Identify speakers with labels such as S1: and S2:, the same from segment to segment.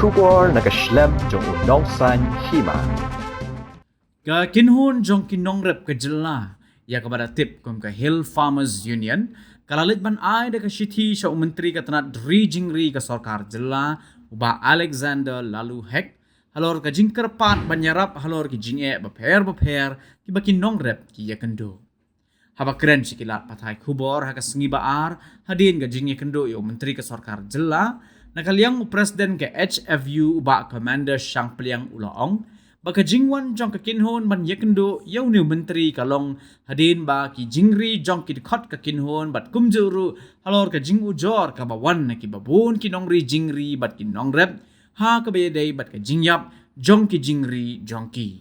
S1: Kubor nakaslem jong unongsan hima.
S2: Ka kinhon jong kinong rep ka jela ya kepada tip kum ka Hill Farmers Union kalalit ban ai da ka shithi sa menteri ka tanat jingri ka sarkar jela uba Alexander lalu hek halor ka jingker pat banyarap halor ki jinge bapher ki bakin nong rep ki ya kendo haba keren sikilat patai kubor haka sengi baar hadin ka jinge kendo yo menteri ka sarkar jela nakaliang presiden ke HFU uba commander Shang Pliang Ulaong baka jingwan jong ka kinhon ban yekendo yaw ni menteri kalong hadin ba ki jingri jong ki khot ka kinhon bat kumjuru halor ka jing ujor ka bawan na ki babun kinongri jingri bat kinong rep ha ka bedai bat ka jingyap jong ki jingri jong ki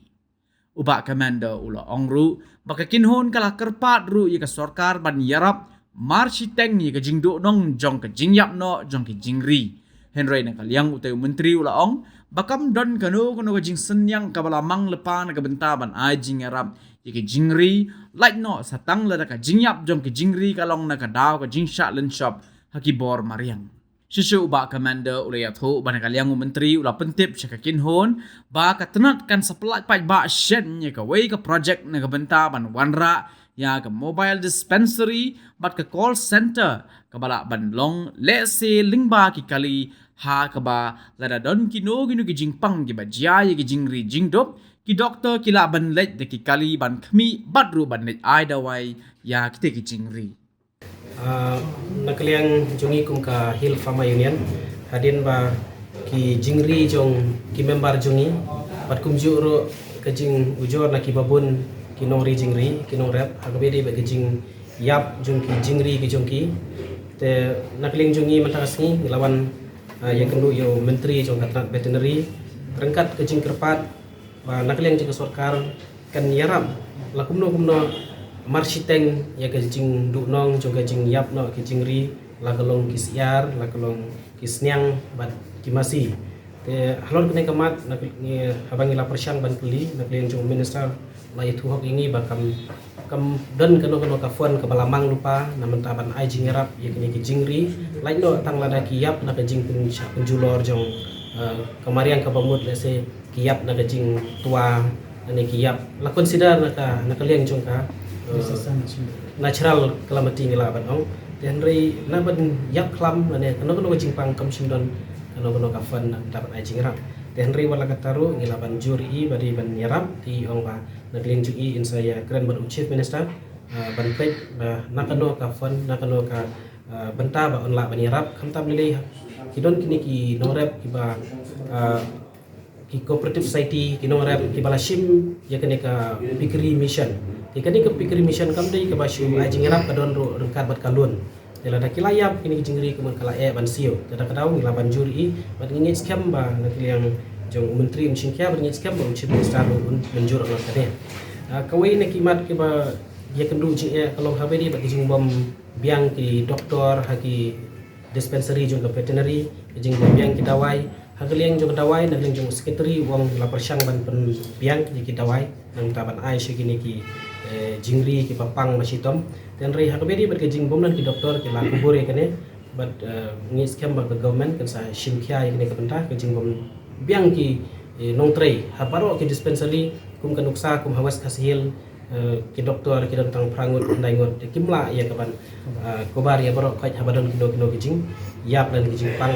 S2: uba commander Ulaong ru baka kinhon kala kerpat ru ye ka sarkar ban yarap marsi teng ni ka jingdo nong jong ka jingyap no jong ki jingri Henry na kaliang utay menteri Ulaong bakam don kanu ka jing senyang kabalamang lepan ka bentaban ai jing arab yiki jingri like no satang la ka jingyap jong ki jingri kalong na ka daw ka jing sha len shop hakibor mariang Shishu uba commander ulayatho ban kaliang menteri ula pentip sa kinhon ba ka tenat kan saplat pai ba shen ye ka way ka project na ka bentaban wanra ya ka mobile dispensary bat ka call center kabala banlong lese lingba ki kali ha kaba lada don kino ki jingpang ki ba jaya ki jingri jingdop ki doktor ki la ban let de ki kali ban khmi badru ban let ai dawai ya kite ki jingri
S3: nakaliang jungi kum ka Hill Farmer Union hadin ba ki jingri jong ki member jungi bat kum juro ka jing ujor na ki babun kinong ri jingri kinong rep hakabedi ba ki jing yap jong ki jingri ki jong ki te nakling jungi mantakasni ngelawan yang kendo yo menteri jong katrat veterinary rengkat ke jing kerpat ba nakling jing sarkar kan yarap la kumno marsiteng ya ke jing duknong jong ke jing yap no ke jingri la kalong kisiar la kalong kisnyang bat kimasi te halon kene kamat nakling habangi la persyang ban kuli nakling jong minister la itu hok ini bakam kam don kano ka fon ka balamang lupa naman taban ai jingerap ya kini ki jingri lain no tang lada kiyap na ka jing penjulor jong kamariang ka bamut lese kiyap na ka jing tua ane kiyap la consider na ka liang jong ka natural calamity ni la ban ong henry na ban yak klam ane kano ka jingpang kam sindon kano ka fon na taban ai jingerap henry wala kataru ngilaban juri bari ban yarap ti ong ba nagling jui in saya keren ban chief minister ban pet nakano ka fon nakano ka benta ba onla ban yarap kamta beli kidon kini ki norep ki ba ki cooperative society ki norep ki bala shim ya kene ka pikri mission kini ka pikri mission kam dei ka ba shu ajing yarap ka don rengkat bat kalun dela da kilayap kini ki jingri kemun kala ban sio da ka daw ngilaban juri bat ngin scam ba nakiliang jong menteri msingkia bernyit skam bang chief minister menjur orang tadi kawai nak kimat ke ba ya kendu ji kalau habe di bagi jing bom biang ki doktor haki dispensary jong veterinary jing bom biang ki dawai hagaliang jong dawai nak jong secretary wong la persyang ban pen biang ki dawai nang taban ai segini ki jingri ki papang masitom dan rei habe di bagi jing bom nan ki doktor ki la kubur ya kene but ngis skam ba government kan sa shimkia ini ke pentah ke jing bom biang ki nong trei haparo ki dispensary kum kanuksa kum hawas kasihil ki doktor ki tentang prangut ndaingot kimla ya kapan kobar ya baro kai habadon kino ki jing yap dan ki jing pang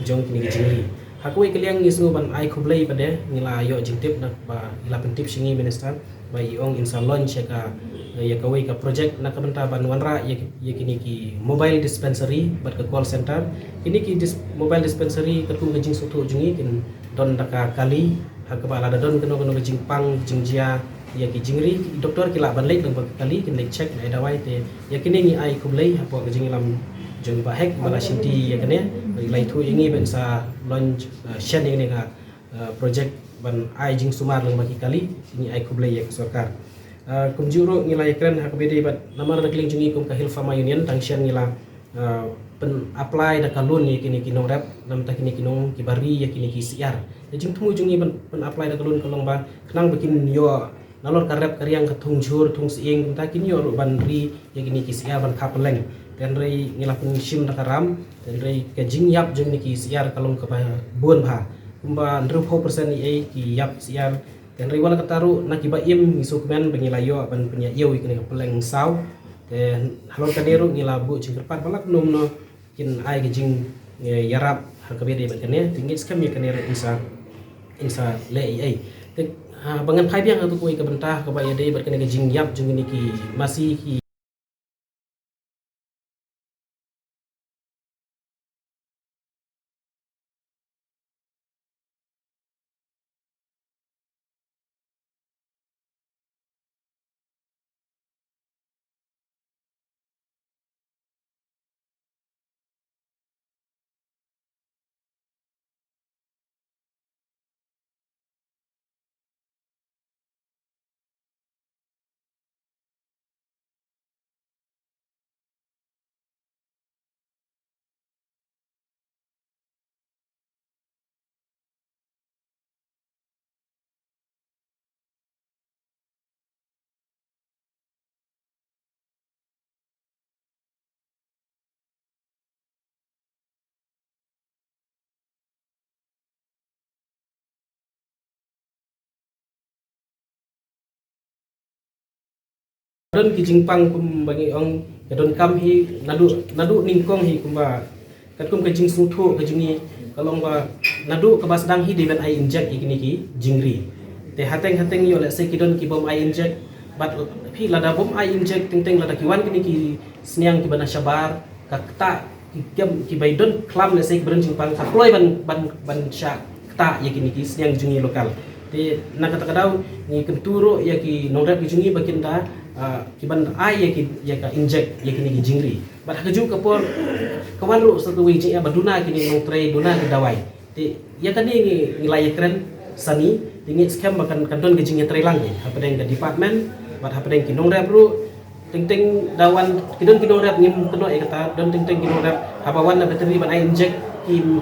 S3: jong kini ki jingri hakui kaliang ngisnu ban ai khublei pade ngila yo jing tip na ba ila pentip singi minister ba iong insalon ka ya kawai ka project na kabenta ban wanra ya kini ki mobile dispensary bat ka call center kini ki mobile dispensary ketung ke jing soto jungi kin don daka kali hakaba ada don keno jing pang jingjia ya ki jingri doktor kila ban lek leng kali kin lek check na dawai te ya kini ni ai kublei hapo ke jing lam jong ba hek bala shinti ya kene lai thu ingi ben sa launch shen ini ka project ban ai jing sumar leng baki kali ini ai kublei ya sarkar kum juro ngila kren hakabedi bat namar nakling jungi kum ka Hill Farmer Union tangsian ngila pen apply da kalun ya kini kinong rep nam ta kini kinong kibari ya kini ki siar ya jing tumu jungi pen apply da kalun kalong ba kenang bikin yo nalor karep karyang ka tungjur tung siing ta kini yo ban ri ya kini ki siar ban kapeleng dan rei ngila pun shim da karam dan rei ka jing yap jing ni ki siar kalong ka ba bon ba kumba 100% ni ki yap sian dan riwala kataru nak kiba im isu kemen pengilayo ban punya iyo ikni peleng sau dan halon kaderu ngila bu cingkerpat balak num no kin ai gijing yarap hakabede ban kene tinggi skam ya kene insa le ai bangan pai biang tu koi kebentah kebaya dei berkene gijing yap jung ni ki masih ki don ki jingpang kum bagi ong don kam hi nadu ningkong hi kumba kat kum ke jing suthu ke jingi kalong ba nadu ke basdang hi deban ai inject ikini ki jingri te hateng yo let's say ki don ki bom ai inject but phi lada bom ai inject ting lada ki wan kini ki sniang ki bana shabar ka ta ki bai don klam let's say ki bron jingpang ka kloi ban sha ta yakini ki sniang jingi lokal te nak kata kadau ni kenturo ya ki nongrat ki jingi bakinda kiban ai ya ka inject ya kini jingri bat haju kapor kawan ru satu wi ya baduna kini nong tray duna ke dawai ti ya kani nilai keren sani tinggi scam makan kadon ke jingnya tray lang ni apa deng ke department bat apa deng kinong rap ru ting dawan kidon kinong rap ngim keno e kata don ting kinong rap habawan na bateri ban ai inject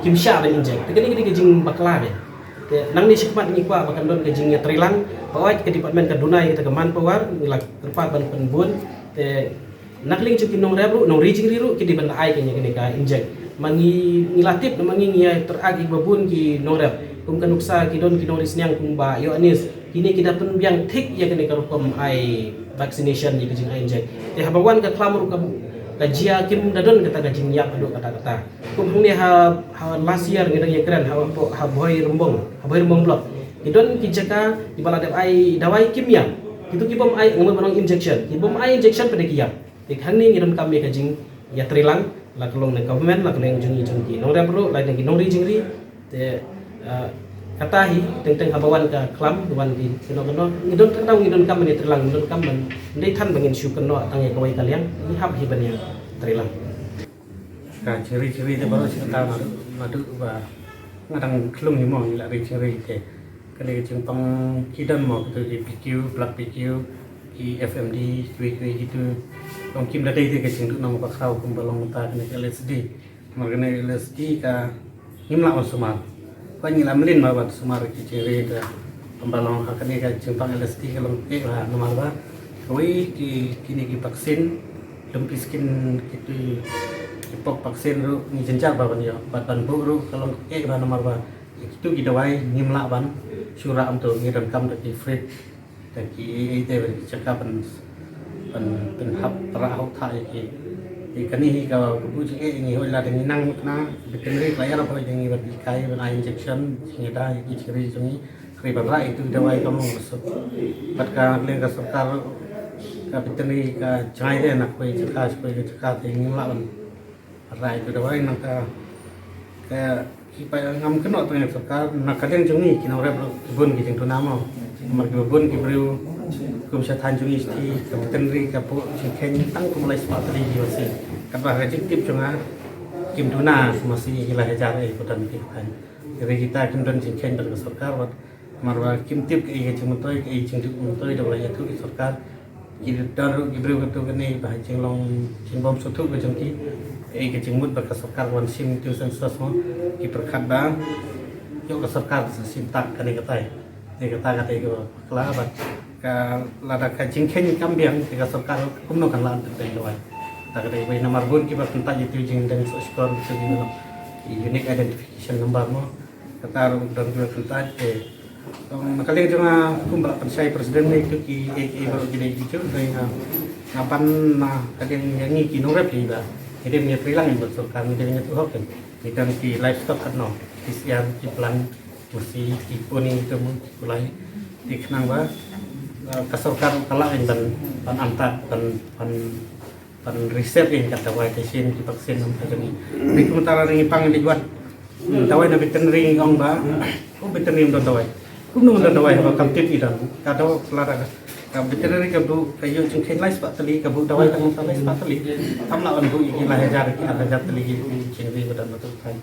S3: kim sha ban inject kini ke jing bakla be nang ni sikmat ni kwa bakan don ke jingnya trilang bawai ke department ke dunai kita ke manpower ngilak tempat ban penbun te nakling cuki nong rebru nong rijing riru ki di ban ai kenya kene ka inject mangi ngilatip mangi ngia teragi babun ki nong rep kum kanuksa ki don ki nong risnyang kum ba yo anis kini kita pun biang tik ya kene ka rukom ai vaccination ni ke jing ai inject te habawan ka klamur ka kajia kim dadon kata gajing yak adu kata kum huni ha last year ngidang ya keren ha boy rumbong blok idon ki jaka di baladep ai dawai kimia itu ki bom ai ngomong banong injection ki bom ai injection pada ki yak ti khangni ngidon kami gajing ya trilang la kelong na government la kelong jungi ki nong ra perlu la ki nong ri jingri te kata hi teng habawan ka klam duan ki keno ngidon kadau ngidon kam ni trilang ngidon kam ban ndai than bangin syu keno tang ya kawai kalian ni hab hi ban ya trilang
S4: ka ciri-ciri te baru cerita madu ba ngadang kelung ni mo ila ciri te kene ke pang kidan mo tu di PQ plug PQ ki FMD tweet gitu dong kim dai te ke cing nang pa khau kum balong ta kene LSD magane LSD ka himla on sumar ko ni lam lin ma ba sumar ki ciri ta pembalong ka kene ka cing pang LSD kalong ke ba nomor ba koi ki kini ki vaksin dumpi skin gitu pok vaksin ru ni jenjar ba ban yo bat ban bu ru kalau ke ba nomor ba itu kita wai nimla ban sura am to ngiram kam de free ta ki te ben chaka ban hap ra hau tha ki kani ka bu chi ke ni hoi la de ni nang na bikin ri la ya ra hoi de ni ban kai ban injection ni da ki chiri jungi kri ba ra itu da wai kam so bat ka le ka sarkar ka bikin ri ka chai de na koi chaka te nimla ban rai tu dawai nang ka kita ngam kena tu yang sarkar nak kadang jungi kina rep bun ki jeng tu nama mar ki bun ki bru kum sha than jungi sti ka tenri ka po ken tang kum lai spa tadi yo si ka ba ka jik tip junga kim tu na masih hilah hajar ai putan ki kan jadi kita kin don jeng ken ber sarkar wat mar wa kim tip ki jeng mutoi ki jeng tu mutoi dawai ya tu ki sarkar ki daru ki bru ka tu ni ba jeng long jeng bom sutu ka jeng ki ke jengmut baka sarkar wan sim tu sensus mo ki perkat ba yo ka sarkar sim tak kane katai ne kata ko kala ba ka lada ka jingken kambiang ka sarkar kumno kan lan te doai ta ka dai nomor bun ki ba tenta itu jing dan skor tu ni unique identification number mo kata dan dua tuntai kali cuma kumpul pensai presiden itu ki baru jadi gitu dari ngapan kadang yang ini kino rep juga jadi punya perilang yang betul kami jadi itu hoki ikan ki livestock kan no isian ki pelan mesti ipuni itu mulai dikenang bah kesorkan kalah yang pan antar pan riset yang kata wai tesin ki vaksin macam ni di sementara ringi pang dibuat tawai na veterinary ong ba veterinary don tawai kumno don tawai ba kam tip idan kado lara ka veterinary ka bu kayo jing khen lai spa tali ka bu tawai tang tali spa tali kam la on bu iki la hajar ki ada hajar tali ki jingri badan betul kan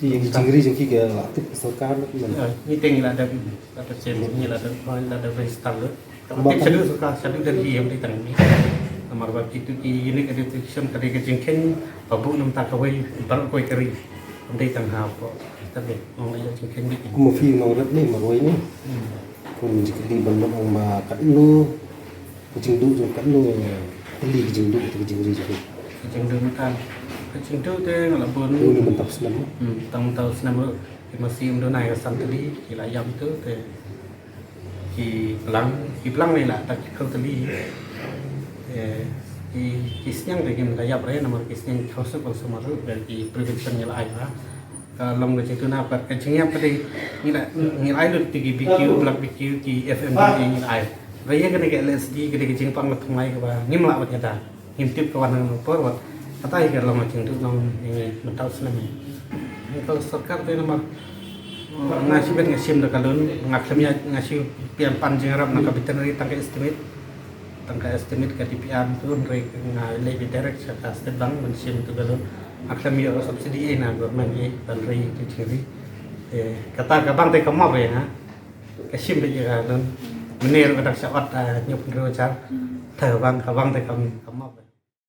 S5: di jingri jeng ki ga aktif सरकार
S4: ni teng la ada chen ni la ada register lo kam tip sedu suka sedu dan ki yang di tang ni amar ba ki tu ki ini ka detection ka de jing khen babu nam ta ka wai bar koi kari di tang hao ko tapi orang yang jengken di
S5: kuma fi no rat ni marwai ni kun jikli ban ban ong ma kat nu jing du jong kat nu teli jing du te jing ri jong
S4: jeng du kan jeng du te ngala bon
S5: ni mentap senam
S4: tang tau senam masih umdo nai ka san teli ki la yam tu te ki pelang ni lah tak kau teli ki siang de kim la yap re nomor ki siang khosuk bang samaru dan ki prevention ni la ai ba lom ke situ na pat kecingnya pada ni ai lu tigi BQ black BQ ki FMB ni ai raya kena ke LSD kena ke jingpang mat mai ke ba ngim la wat ta ngim tip ke wan no por wat kata ai ke lom macing tu nong ni mentau senam ni kalau sarkar tu nomor ngasih bet ngasim da kalun ngaklamnya ngasih pian pan jing arab nak veterinary tangke estimate ke DPR tu mereka lebih direct serta state bank mensim tu galon akan dia subsidi na government ye bandri keciri kata kabang te kamap ya ha kasim de galon menir kadak syawat nyup ro jar kabang te kamap